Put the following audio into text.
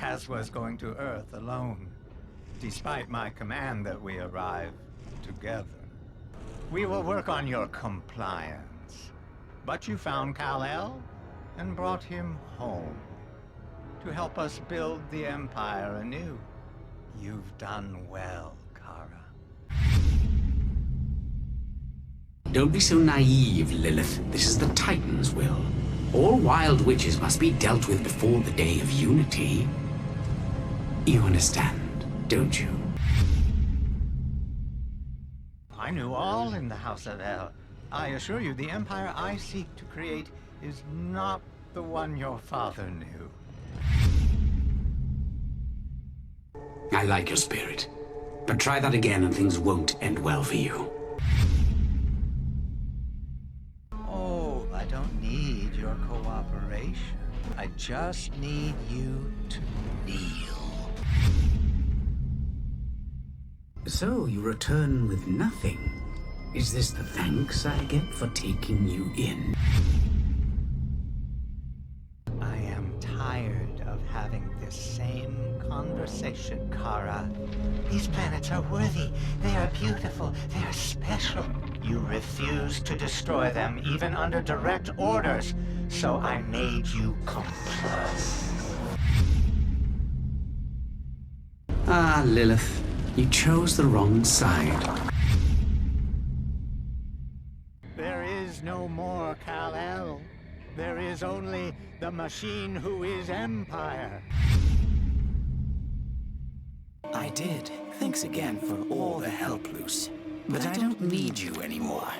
Kaz was going to Earth alone, despite my command that we arrive together. We will work on your compliance. But you found Kal-El and brought him home to help us build the Empire anew. You've done well, Kara. Don't be so naive, Lilith. This is the Titan's will. All wild witches must be dealt with before the day of unity. You understand, don't you? I knew all in the House of El. I assure you, the empire I seek to create is not the one your father knew. I like your spirit. But try that again and things won't end well for you. Oh, I don't need your cooperation. I just need you to kneel. So you return with nothing. Is this the thanks I get for taking you in? I am tired of having this same conversation, Kara. These planets are worthy. They are beautiful. They are special. You refused to destroy them, even under direct orders. So I made you comply. Ah, Lilith. You chose the wrong side. There is no more Kal-El. There is only the machine who is Empire. I did. Thanks again for all the help, Luce. But I don't need you anymore.